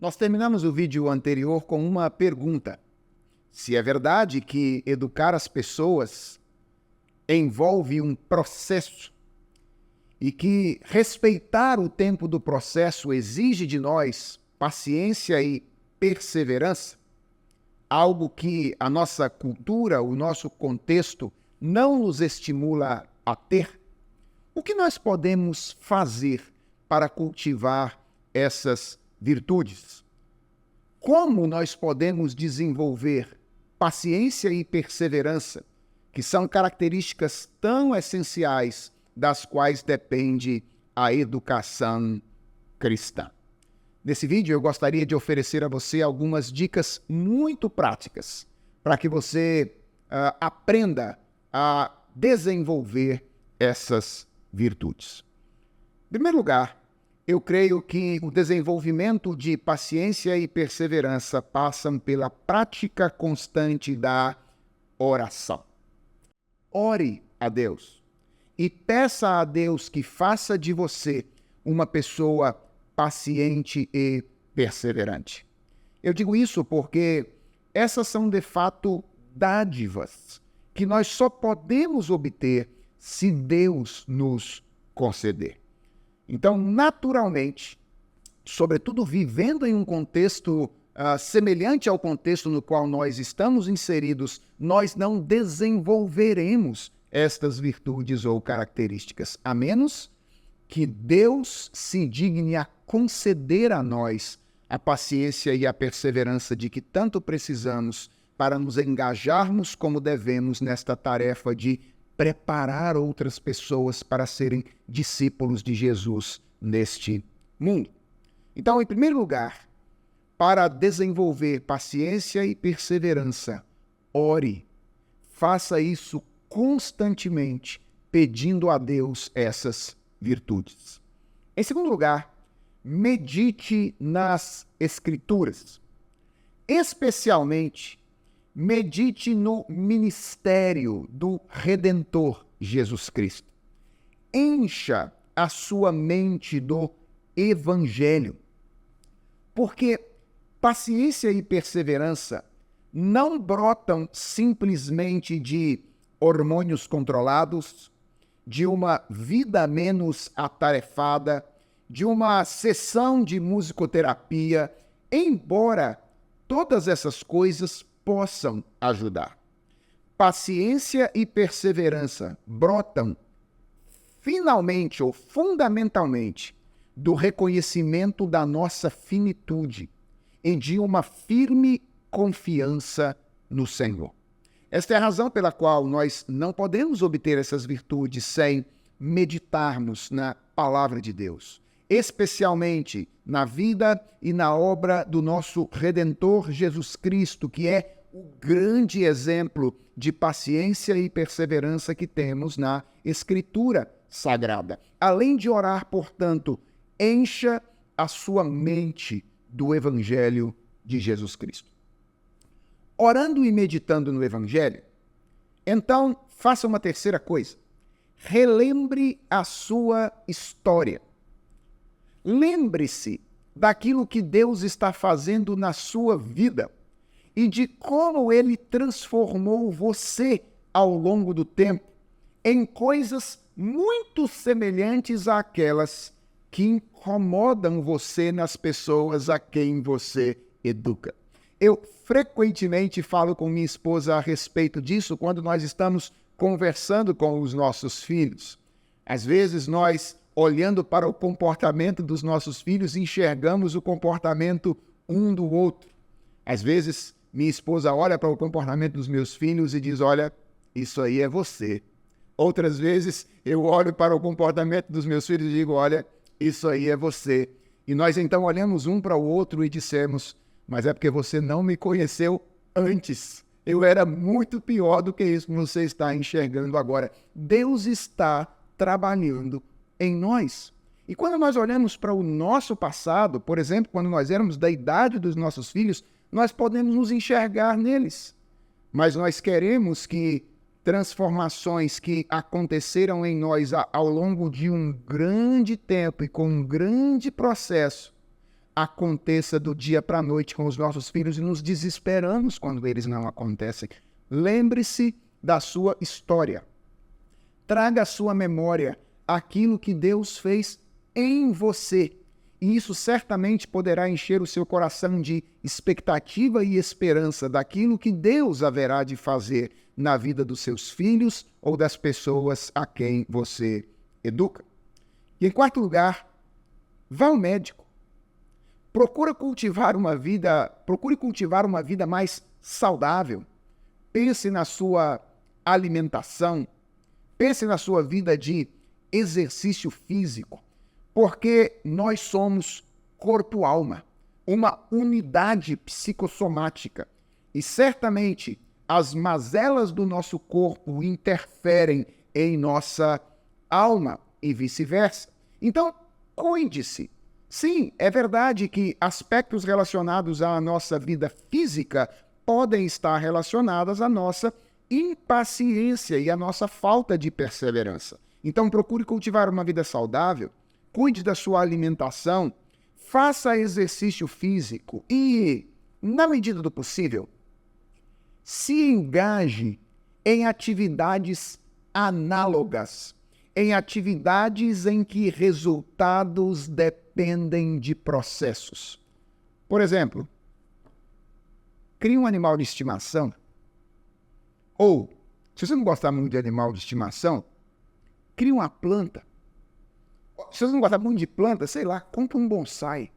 Nós terminamos o vídeo anterior com uma pergunta. Se é verdade que educar as pessoas envolve um processo e que respeitar o tempo do processo exige de nós paciência e perseverança, algo que a nossa cultura, o nosso contexto não nos estimula a ter, o que nós podemos fazer para cultivar essas virtudes? Como nós podemos desenvolver paciência e perseverança, que são características tão essenciais das quais depende a educação cristã? Nesse vídeo eu gostaria de oferecer a você algumas dicas muito práticas para que você aprenda a desenvolver essas virtudes. Em primeiro lugar, eu creio que o desenvolvimento de paciência e perseverança passam pela prática constante da oração. Ore a Deus e peça a Deus que faça de você uma pessoa paciente e perseverante. Eu digo isso porque essas são, de fato, dádivas que nós só podemos obter se Deus nos conceder. Então, naturalmente, sobretudo vivendo em um contexto semelhante ao contexto no qual nós estamos inseridos, nós não desenvolveremos estas virtudes ou características, a menos que Deus se digne a conceder a nós a paciência e a perseverança de que tanto precisamos para nos engajarmos como devemos nesta tarefa de preparar outras pessoas para serem discípulos de Jesus neste mundo. Então, em primeiro lugar, para desenvolver paciência e perseverança, ore. Faça isso constantemente, pedindo a Deus essas virtudes. Em segundo lugar, medite nas Escrituras. Especialmente, medite no ministério do Redentor Jesus Cristo. Encha a sua mente do Evangelho, porque paciência e perseverança não brotam simplesmente de hormônios controlados, de uma vida menos atarefada, de uma sessão de musicoterapia, embora todas essas coisas possam ajudar. Paciência e perseverança brotam finalmente ou fundamentalmente do reconhecimento da nossa finitude e de uma firme confiança no Senhor. Esta é a razão pela qual nós não podemos obter essas virtudes sem meditarmos na palavra de Deus, especialmente na vida e na obra do nosso Redentor Jesus Cristo, que é o grande exemplo de paciência e perseverança que temos na Escritura Sagrada. Além de orar, portanto, encha a sua mente do Evangelho de Jesus Cristo. Orando e meditando no Evangelho, então faça uma terceira coisa. Relembre a sua história. Lembre-se daquilo que Deus está fazendo na sua vida e de como Ele transformou você ao longo do tempo em coisas muito semelhantes àquelas que incomodam você nas pessoas a quem você educa. Eu frequentemente falo com minha esposa a respeito disso quando nós estamos conversando com os nossos filhos. Às vezes nós, olhando para o comportamento dos nossos filhos, enxergamos o comportamento um do outro. Às vezes minha esposa olha para o comportamento dos meus filhos e diz: olha, isso aí é você. Outras vezes eu olho para o comportamento dos meus filhos e digo: olha, isso aí é você. E nós então olhamos um para o outro e dissemos: mas é porque você não me conheceu antes. Eu era muito pior do que isso que você está enxergando agora. Deus está trabalhando em nós. E quando nós olhamos para o nosso passado, por exemplo, quando nós éramos da idade dos nossos filhos, nós podemos nos enxergar neles. Mas nós queremos que transformações que aconteceram em nós ao longo de um grande tempo e com um grande processo aconteça do dia para a noite com os nossos filhos e nos desesperamos quando eles não acontecem. Lembre-se da sua história. Traga à sua memória aquilo que Deus fez em você. E isso certamente poderá encher o seu coração de expectativa e esperança daquilo que Deus haverá de fazer na vida dos seus filhos ou das pessoas a quem você educa. E em quarto lugar, vá ao médico. Procure cultivar uma vida mais saudável. Pense na sua alimentação. Pense na sua vida de exercício físico. Porque nós somos corpo-alma, uma unidade psicossomática. E certamente as mazelas do nosso corpo interferem em nossa alma e vice-versa. Então, cuide-se. Sim, é verdade que aspectos relacionados à nossa vida física podem estar relacionados à nossa impaciência e à nossa falta de perseverança. Então, procure cultivar uma vida saudável, cuide da sua alimentação, faça exercício físico e, na medida do possível, se engaje em atividades análogas, em atividades em que resultados dependem de processos. Por exemplo, crie um animal de estimação. Ou, se você não gostar muito de animal de estimação, crie uma planta. Se você não gostar muito de planta, sei lá, compra um bonsai.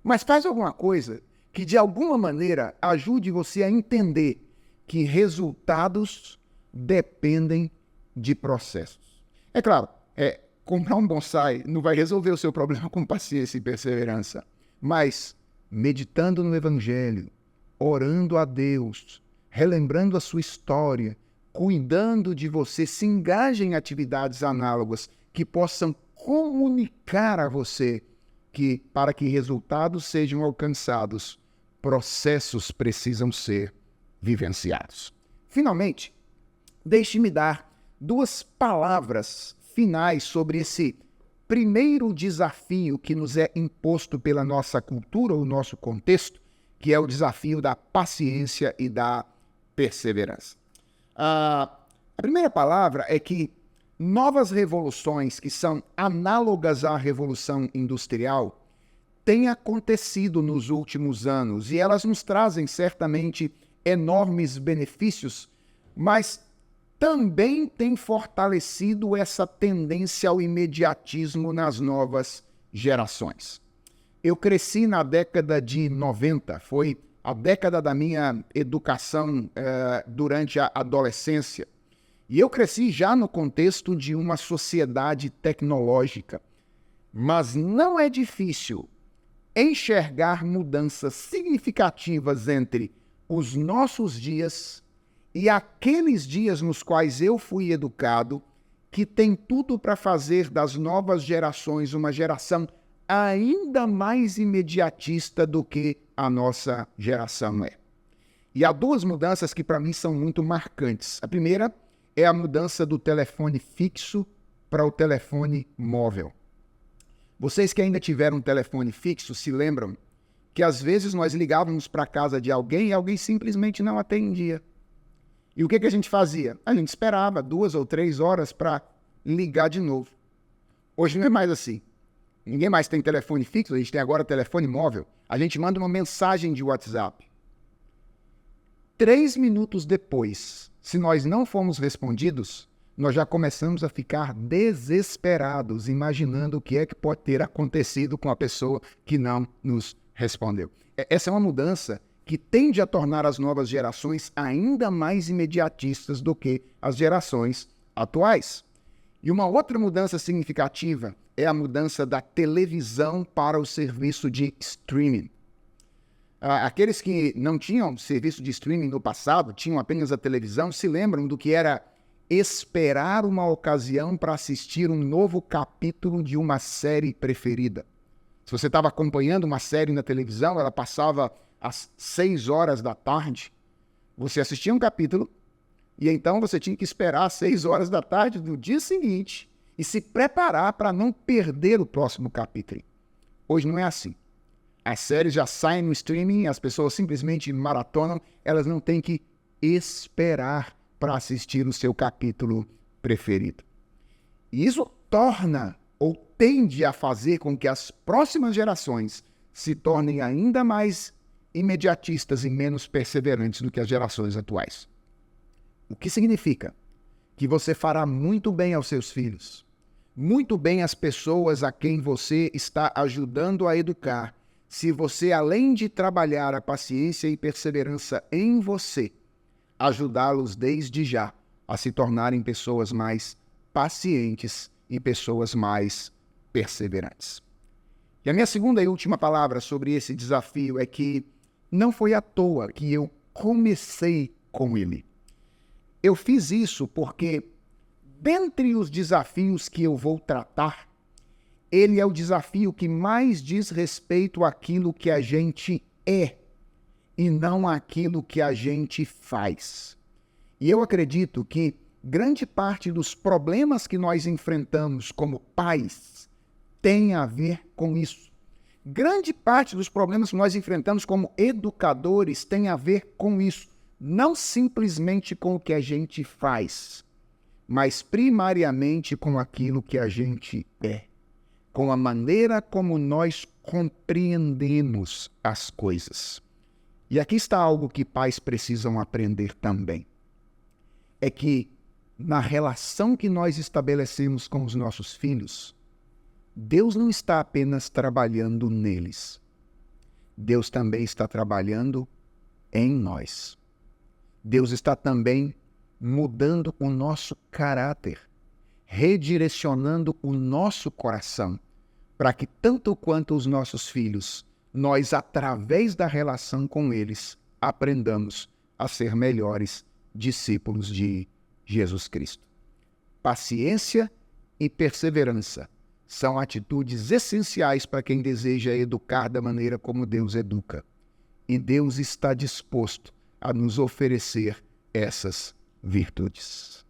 Mas faz alguma coisa que, de alguma maneira, ajude você a entender que resultados dependem de processos. É claro, comprar um bonsai não vai resolver o seu problema com paciência e perseverança. Mas, meditando no Evangelho, orando a Deus, relembrando a sua história, cuidando de você, se engaje em atividades análogas que possam comunicar a você que, para que resultados sejam alcançados, processos precisam ser vivenciados. Finalmente, deixe-me dar 2 palavras finais sobre esse primeiro desafio que nos é imposto pela nossa cultura ou nosso contexto, que é o desafio da paciência e da perseverança. A primeira palavra é que novas revoluções que são análogas à Revolução Industrial têm acontecido nos últimos anos e elas nos trazem certamente enormes benefícios, mas também têm fortalecido essa tendência ao imediatismo nas novas gerações. Eu cresci na década de 90, foi a década da minha educação durante a adolescência. E eu cresci já no contexto de uma sociedade tecnológica. Mas não é difícil enxergar mudanças significativas entre os nossos dias e aqueles dias nos quais eu fui educado, que tem tudo para fazer das novas gerações uma geração ainda mais imediatista do que a nossa geração é. E há 2 mudanças que para mim são muito marcantes. A primeira é a mudança do telefone fixo para o telefone móvel. Vocês que ainda tiveram um telefone fixo se lembram que às vezes nós ligávamos para a casa de alguém e alguém simplesmente não atendia. E o que a gente fazia? A gente esperava 2 ou 3 horas para ligar de novo. Hoje não é mais assim. Ninguém mais tem telefone fixo, a gente tem agora telefone móvel. A gente manda uma mensagem de WhatsApp. 3 minutos depois, se nós não formos respondidos, nós já começamos a ficar desesperados, imaginando o que é que pode ter acontecido com a pessoa que não nos respondeu. Essa é uma mudança que tende a tornar as novas gerações ainda mais imediatistas do que as gerações atuais. E uma outra mudança significativa é a mudança da televisão para o serviço de streaming. Aqueles que não tinham serviço de streaming no passado, tinham apenas a televisão, se lembram do que era esperar uma ocasião para assistir um novo capítulo de uma série preferida. Se você estava acompanhando uma série na televisão, ela passava às 6 horas da tarde, você assistia um capítulo e então você tinha que esperar às 6 horas da tarde do dia seguinte e se preparar para não perder o próximo capítulo. Hoje não é assim. As séries já saem no streaming, as pessoas simplesmente maratonam, elas não têm que esperar para assistir o seu capítulo preferido. E isso torna ou tende a fazer com que as próximas gerações se tornem ainda mais imediatistas e menos perseverantes do que as gerações atuais. O que significa que você fará muito bem aos seus filhos, muito bem às pessoas a quem você está ajudando a educar, se você, além de trabalhar a paciência e perseverança em você, ajudá-los desde já a se tornarem pessoas mais pacientes e pessoas mais perseverantes. E a minha segunda e última palavra sobre esse desafio é que não foi à toa que eu comecei com ele. Eu fiz isso porque, dentre os desafios que eu vou tratar, ele é o desafio que mais diz respeito àquilo que a gente é e não àquilo que a gente faz. E eu acredito que grande parte dos problemas que nós enfrentamos como pais tem a ver com isso. Grande parte dos problemas que nós enfrentamos como educadores tem a ver com isso. Não simplesmente com o que a gente faz, mas primariamente com aquilo que a gente é, com a maneira como nós compreendemos as coisas. E aqui está algo que pais precisam aprender também. É que na relação que nós estabelecemos com os nossos filhos, Deus não está apenas trabalhando neles. Deus também está trabalhando em nós. Deus está também mudando o nosso caráter, redirecionando o nosso coração, para que tanto quanto os nossos filhos, nós, através da relação com eles, aprendamos a ser melhores discípulos de Jesus Cristo. Paciência e perseverança são atitudes essenciais para quem deseja educar da maneira como Deus educa. E Deus está disposto a nos oferecer essas virtudes.